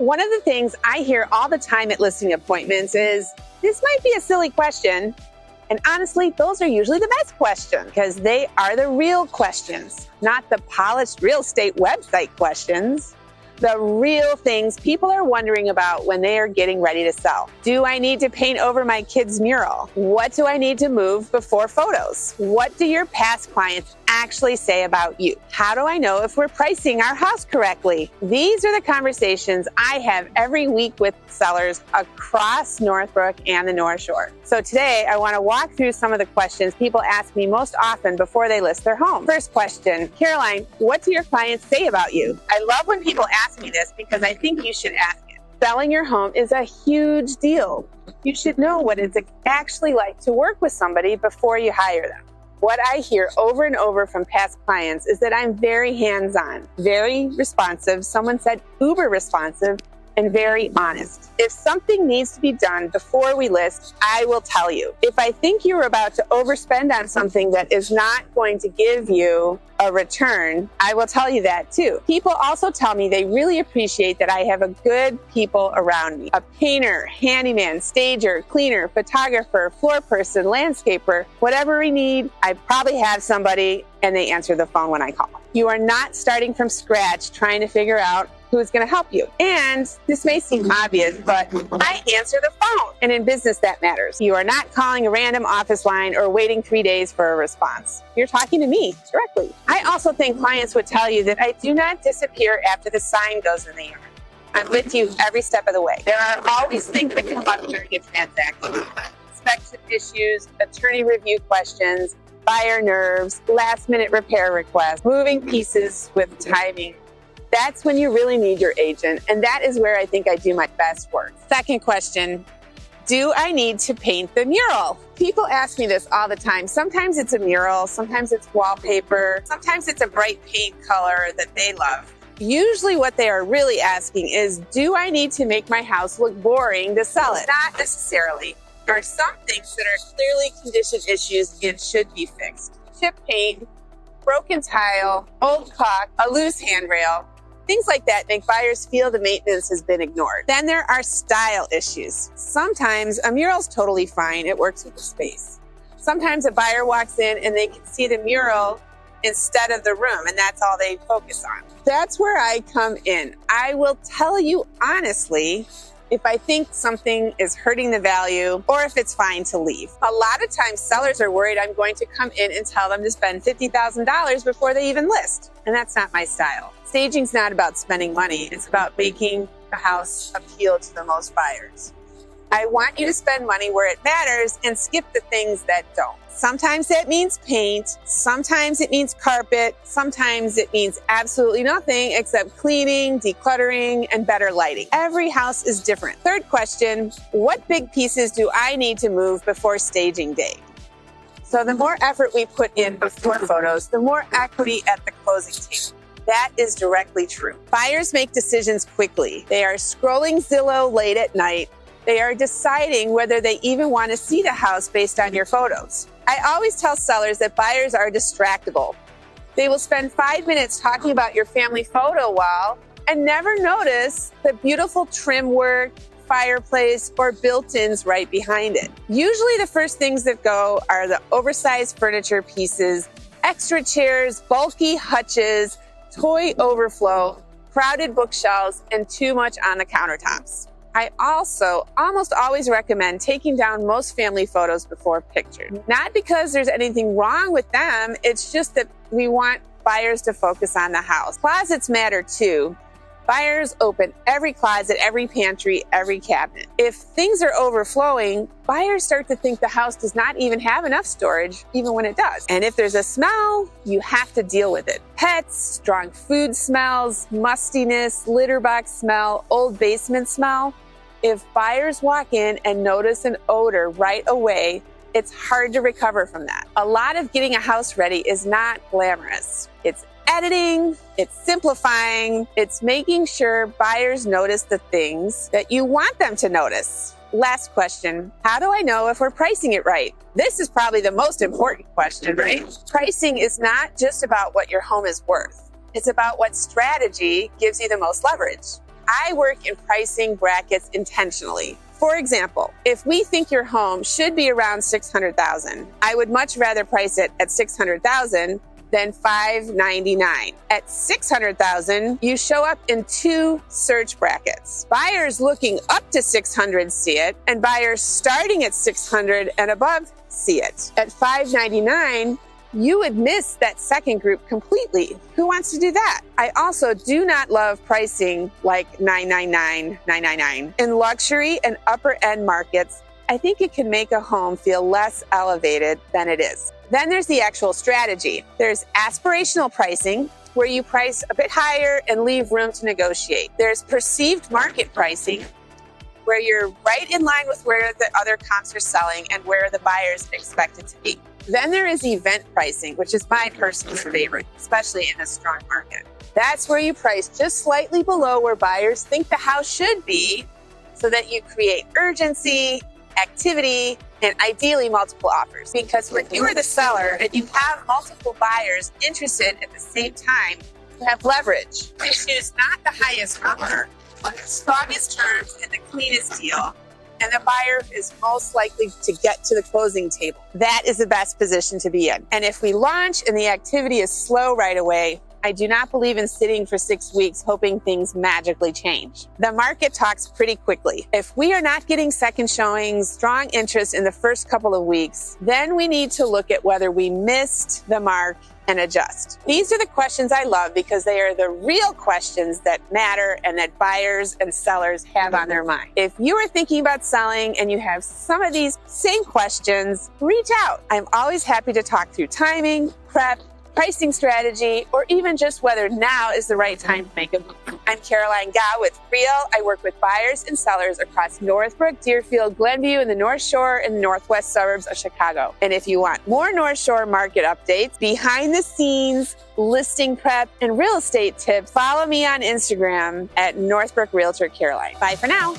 One of the things I hear all the time at listing appointments is, this might be a silly question. And honestly, those are usually the best questions because they are the real questions, not the polished real estate website questions. The real things people are wondering about when they are getting ready to sell. Do I need to paint over my kid's mural? What do I need to move before photos? What do your past clients actually say about you? How do I know if we're pricing our house correctly? These are the conversations I have every week with sellers across Northbrook and the North Shore. So today I want to walk through some of the questions people ask me most often before they list their home. First question, Caroline, what do your clients say about you? I love when people ask me this because I think you should ask it. Selling your home is a huge deal. You should know what it's actually like to work with somebody before you hire them. What I hear over and over from past clients is that I'm very hands-on, very responsive. Someone said uber responsive, and very honest. If something needs to be done before we list, I will tell you. If I think you're about to overspend on something that is not going to give you a return, I will tell you that too. People also tell me they really appreciate that I have a good people around me. A painter, handyman, stager, cleaner, photographer, floor person, landscaper, whatever we need, I probably have somebody and they answer the phone when I call. You are not starting from scratch trying to figure out who's going to help you. And this may seem obvious, but I answer the phone. And in business, that matters. You are not calling a random office line or waiting 3 days for a response. You're talking to me directly. I also think clients would tell you that I do not disappear after the sign goes in the yard. I'm with you every step of the way. There are always things that come up during a transaction. Inspection issues, attorney review questions, buyer nerves, last-minute repair requests, moving pieces with timing. That's when you really need your agent, and that is where I think I do my best work. Second question, do I need to paint the mural? People ask me this all the time. Sometimes it's a mural, sometimes it's wallpaper, sometimes it's a bright paint color that they love. Usually what they are really asking is, do I need to make my house look boring to sell it? Not necessarily. There are some things that are clearly condition issues and should be fixed. Chip paint, broken tile, old caulk, a loose handrail. Things like that make buyers feel the maintenance has been ignored. Then there are style issues. Sometimes a mural's totally fine. It works with the space. Sometimes a buyer walks in and they can see the mural instead of the room, and that's all they focus on. That's where I come in. I will tell you honestly if I think something is hurting the value or if it's fine to leave. A lot of times sellers are worried I'm going to come in and tell them to spend $50,000 before they even list. And that's not my style. Staging's not about spending money. It's about making the house appeal to the most buyers. I want you to spend money where it matters and skip the things that don't. Sometimes that means paint. Sometimes it means carpet. Sometimes it means absolutely nothing except cleaning, decluttering, and better lighting. Every house is different. Third question, what big pieces do I need to move before staging day? So the more effort we put in before photos, the more equity at the closing table. That is directly true. Buyers make decisions quickly. They are scrolling Zillow late at night. They are deciding whether they even want to see the house based on your photos. I always tell sellers that buyers are distractible. They will spend 5 minutes talking about your family photo wall and never notice the beautiful trim work, fireplace, or built-ins right behind it. Usually the first things that go are the oversized furniture pieces, extra chairs, bulky hutches, toy overflow, crowded bookshelves, and too much on the countertops. I also almost always recommend taking down most family photos before pictures. Not because there's anything wrong with them, it's just that we want buyers to focus on the house. Closets matter too. Buyers open every closet, every pantry, every cabinet. If things are overflowing, buyers start to think the house does not even have enough storage, even when it does. And if there's a smell, you have to deal with it. Pets, strong food smells, mustiness, litter box smell, old basement smell. If buyers walk in and notice an odor right away, it's hard to recover from that. A lot of getting a house ready is not glamorous. It's editing, it's simplifying, it's making sure buyers notice the things that you want them to notice. Last question, how do I know if we're pricing it right? This is probably the most important question, right? Pricing is not just about what your home is worth. It's about what strategy gives you the most leverage. I work in pricing brackets intentionally. For example, if we think your home should be around $600,000, I would much rather price it at $600,000 than $599. At $600,000, you show up in two search brackets. Buyers looking up to $600 see it, and buyers starting at $600 and above see it. At $599, you would miss that second group completely. Who wants to do that? I also do not love pricing like $999, $999. In luxury and upper end markets, I think it can make a home feel less elevated than it is. Then there's the actual strategy. There's aspirational pricing, where you price a bit higher and leave room to negotiate. There's perceived market pricing, where you're right in line with where the other comps are selling and where the buyers expect it to be. Then there is event pricing, which is my personal favorite, especially in a strong market. That's where you price just slightly below where buyers think the house should be, so that you create urgency, activity, and ideally multiple offers. Because when you are the seller and you have multiple buyers interested at the same time, you have leverage. You choose not the highest number, but the strongest terms and the cleanest deal. And the buyer is most likely to get to the closing table. That is the best position to be in. And if we launch and the activity is slow right away, I do not believe in sitting for 6 weeks hoping things magically change. The market talks pretty quickly. If we are not getting second showings, strong interest in the first couple of weeks, then we need to look at whether we missed the mark and adjust. These are the questions I love because they are the real questions that matter and that buyers and sellers have on their mind. If you are thinking about selling and you have some of these same questions, reach out. I'm always happy to talk through timing, prep, pricing strategy, or even just whether now is the right time to make a move. I'm Caroline Gow with Real. I work with buyers and sellers across Northbrook, Deerfield, Glenview, and the North Shore and the northwest suburbs of Chicago. And if you want more North Shore market updates, behind the scenes, listing prep, and real estate tips, follow me on Instagram at Northbrook Realtor Caroline. Bye for now.